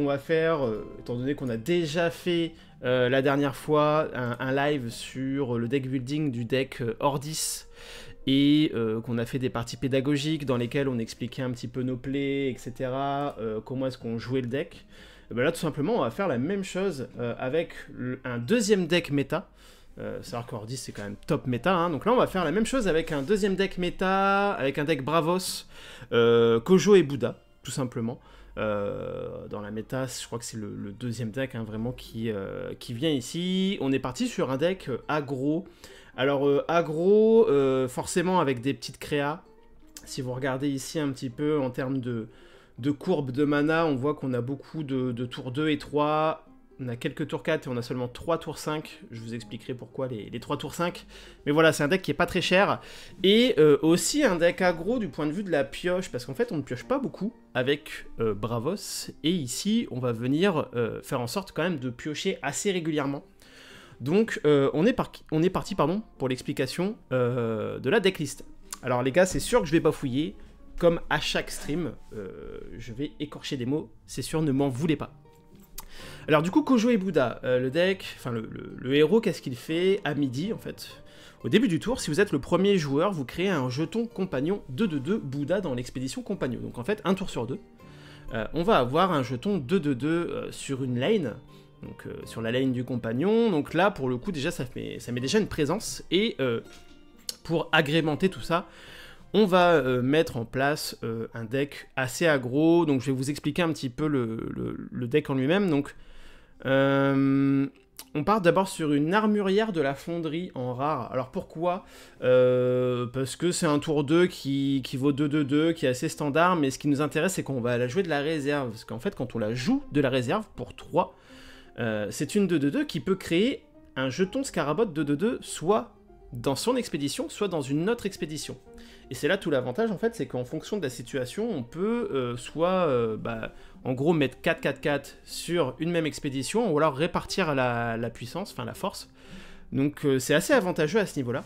va faire, étant donné qu'on a déjà fait la dernière fois un live sur le deck building du deck Ordis, et qu'on a fait des parties pédagogiques dans lesquelles on expliquait un petit peu nos plays, etc., comment est-ce qu'on jouait le deck, et ben là tout simplement on va faire la même chose avec un deuxième deck méta. C'est-à-dire qu'Ordis c'est quand même top méta, hein. Donc là on va faire la même chose avec un deuxième deck méta, avec un deck Bravos, Kojo et Bouddha, tout simplement. Dans la méta, je crois que c'est le deuxième deck, hein, vraiment qui vient ici. On est parti sur un deck aggro. Alors aggro, forcément avec des petites créas. Si vous regardez ici un petit peu en termes de courbe de mana, on voit qu'on a beaucoup de tours 2 et 3. On a quelques tours 4 et on a seulement 3 tours 5. Je vous expliquerai pourquoi les 3 tours 5. Mais voilà, c'est un deck qui est pas très cher. Et aussi un deck aggro du point de vue de la pioche. Parce qu'en fait, on ne pioche pas beaucoup avec Bravos. Et ici, on va venir faire en sorte quand même de piocher assez régulièrement. Donc, on est parti pour l'explication de la decklist. Alors les gars, c'est sûr que je vais bafouiller. Comme à chaque stream, je vais écorcher des mots. C'est sûr, ne m'en voulez pas. Alors du coup, Kojo et Bouddha, le deck, enfin le héros, qu'est-ce qu'il fait à midi en fait? Au début du tour, si vous êtes le premier joueur, vous créez un jeton compagnon 2/2 Bouddha dans l'expédition compagnon. Donc en fait, un tour sur deux, on va avoir un jeton 2/2 sur une lane, donc sur la lane du compagnon. Donc là, pour le coup, déjà, ça met déjà une présence. Et pour agrémenter tout ça, on va mettre en place un deck assez aggro. Donc je vais vous expliquer un petit peu le deck en lui-même. Donc on part d'abord sur une armurière de la fonderie en rare. Alors pourquoi? Parce que c'est un tour 2 qui vaut 2/2, qui est assez standard, mais ce qui nous intéresse, c'est qu'on va la jouer de la réserve. Parce qu'en fait, quand on la joue de la réserve pour 3, c'est une 2/2 qui peut créer un jeton Scarabot 2/2, soit dans son expédition, soit dans une autre expédition. Et c'est là tout l'avantage, en fait, c'est qu'en fonction de la situation, on peut en gros, mettre 4-4-4 sur une même expédition, ou alors répartir la puissance, enfin la force. Donc c'est assez avantageux à ce niveau-là.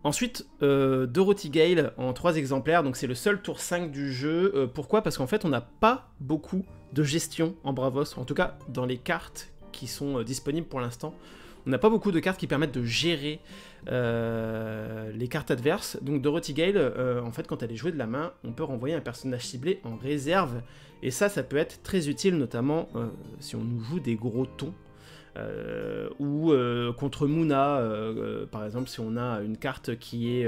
Ensuite, Dorothy Gale en 3 exemplaires, donc c'est le seul tour 5 du jeu. Pourquoi? Parce qu'en fait, on n'a pas beaucoup de gestion en Bravos, en tout cas dans les cartes qui sont disponibles pour l'instant. On n'a pas beaucoup de cartes qui permettent de gérer les cartes adverses. Donc Dorothy Gale, en fait, quand elle est jouée de la main, on peut renvoyer un personnage ciblé en réserve. Et ça peut être très utile, notamment si on nous joue des gros tons. Ou contre Muna, par exemple, si on a une carte qui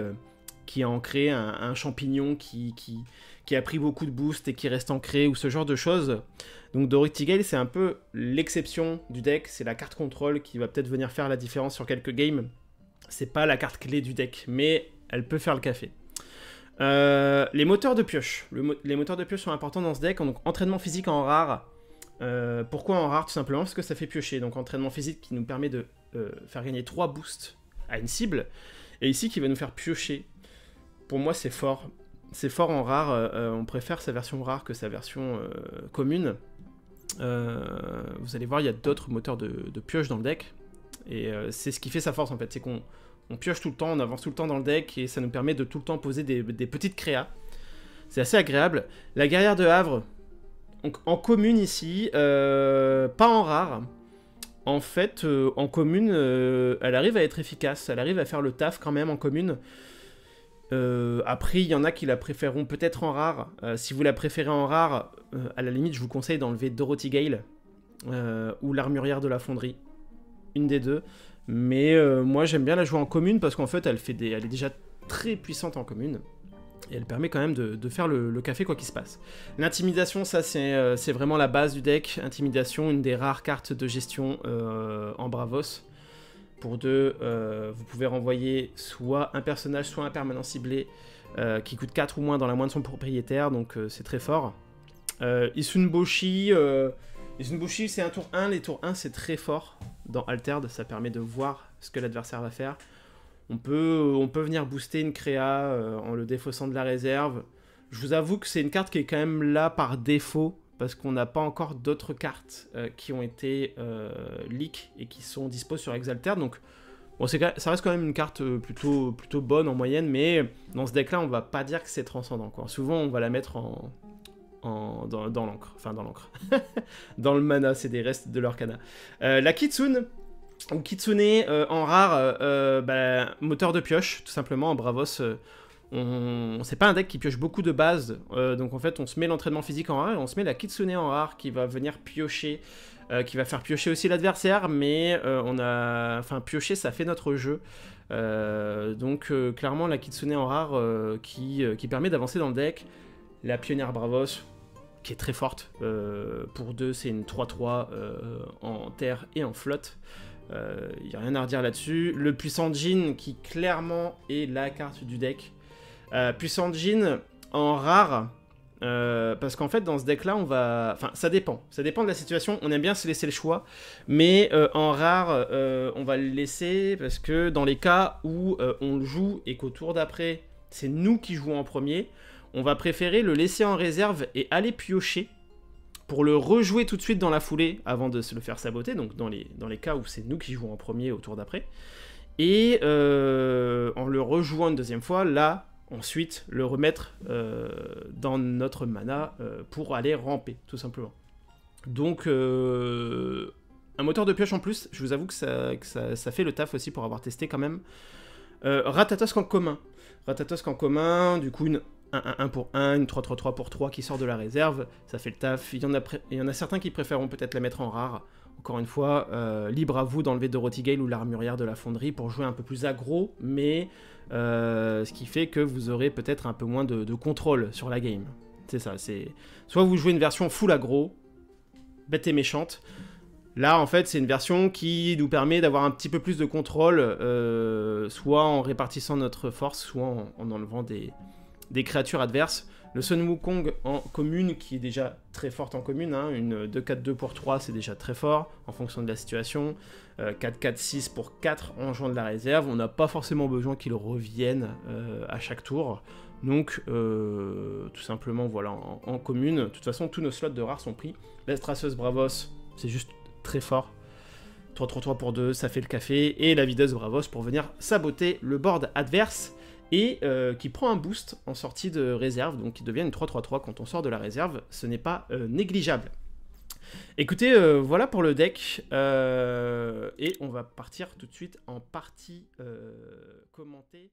a ancré un champignon qui a pris beaucoup de boost et qui reste ancré, ou ce genre de choses. Donc Dorothy Gale, c'est un peu l'exception du deck, c'est la carte contrôle qui va peut-être venir faire la différence sur quelques games. C'est pas la carte clé du deck, mais elle peut faire le café. Les moteurs de pioche. Les moteurs de pioche sont importants dans ce deck, donc entraînement physique en rare. Pourquoi en rare? Tout simplement parce que ça fait piocher. Donc entraînement physique qui nous permet de faire gagner 3 boosts à une cible, et ici qui va nous faire piocher. Pour moi, c'est fort. C'est fort en rare. On préfère sa version rare que sa version commune. Vous allez voir, il y a d'autres moteurs de pioche dans le deck. Et c'est ce qui fait sa force en fait. C'est qu'on pioche tout le temps, on avance tout le temps dans le deck, et ça nous permet de tout le temps poser des petites créas. C'est assez agréable. La guerrière de Havre, donc en commune ici, pas en rare. En fait, en commune, elle arrive à être efficace. Elle arrive à faire le taf quand même en commune. Après, il y en a qui la préféreront peut-être en rare. Si vous la préférez en rare, à la limite, je vous conseille d'enlever Dorothy Gale ou l'armurière de la fonderie. Une des deux. Mais moi, j'aime bien la jouer en commune parce qu'en fait, elle est déjà très puissante en commune. Et elle permet quand même de faire le café quoi qu'il se passe. L'intimidation, ça, c'est vraiment la base du deck. Intimidation, une des rares cartes de gestion en Bravos. Pour 2, vous pouvez renvoyer soit un personnage, soit un permanent ciblé qui coûte 4 ou moins dans la main de son propriétaire, donc c'est très fort. Isunboshi, c'est un tour 1, les tours 1 c'est très fort dans Altered, ça permet de voir ce que l'adversaire va faire. On peut venir booster une créa en le défaussant de la réserve. Je vous avoue que c'est une carte qui est quand même là par défaut, parce qu'on n'a pas encore d'autres cartes qui ont été leak et qui sont dispo sur Exalted. Donc bon, ça reste quand même une carte plutôt bonne en moyenne, mais dans ce deck-là, on va pas dire que c'est transcendant, quoi. Souvent, on va la mettre dans l'encre. Enfin, dans l'encre. Dans le mana, c'est des restes de leur kana. La Kitsune, ou Kitsune en rare, moteur de pioche, tout simplement. En Bravos, c'est pas un deck qui pioche beaucoup de bases. Donc en fait, on se met l'entraînement physique en rare et on se met la Kitsune en rare qui va venir piocher. Qui va faire piocher aussi l'adversaire, mais piocher, ça fait notre jeu. Donc clairement, la Kitsune en rare qui permet d'avancer dans le deck. La Pionnière Bravos, qui est très forte. Pour 2, c'est une 3-3 en terre et en flotte. Il n'y a rien à redire là-dessus. Le Puissant Djinn, qui clairement est la carte du deck. Puissant Djinn en rare, parce qu'en fait, dans ce deck-là, on va... Enfin, ça dépend. Ça dépend de la situation. On aime bien se laisser le choix. Mais en rare, on va le laisser parce que dans les cas où on le joue et qu'au tour d'après, c'est nous qui jouons en premier, on va préférer le laisser en réserve et aller piocher pour le rejouer tout de suite dans la foulée avant de se le faire saboter. Donc dans les cas où c'est nous qui jouons en premier au tour d'après. Et en le rejouant une deuxième fois, là... Ensuite, le remettre dans notre mana pour aller ramper, tout simplement. Donc, un moteur de pioche en plus, je vous avoue que ça fait le taf aussi pour avoir testé quand même. Ratatosk en commun. Ratatosk en commun, du coup, une 1-1 pour 1, une 3-3-3 pour 3 qui sort de la réserve, ça fait le taf. Il y en a certains qui préféreront peut-être la mettre en rare. Encore une fois, libre à vous d'enlever Dorothy Gale ou l'armurière de la fonderie pour jouer un peu plus aggro, mais ce qui fait que vous aurez peut-être un peu moins de contrôle sur la game. C'est ça, c'est... Soit vous jouez une version full aggro, bête et méchante. Là, en fait, c'est une version qui nous permet d'avoir un petit peu plus de contrôle, soit en répartissant notre force, soit en enlevant des créatures adverses. Le Sun Wukong en commune, qui est déjà très forte en commune, hein, une 2-4-2 pour 3, c'est déjà très fort, en fonction de la situation. 4-4-6 pour 4 en jouant de la réserve, on n'a pas forcément besoin qu'il revienne à chaque tour. Donc, tout simplement, voilà, en commune. De toute façon, tous nos slots de rares sont pris. La Straceuse Bravos, c'est juste très fort. 3-3-3 pour 2, ça fait le café. Et la Videuse Bravos pour venir saboter le board adverse. Et qui prend un boost en sortie de réserve, donc qui devient une 3-3-3 quand on sort de la réserve, ce n'est pas négligeable. Écoutez, voilà pour le deck, et on va partir tout de suite en partie commentée.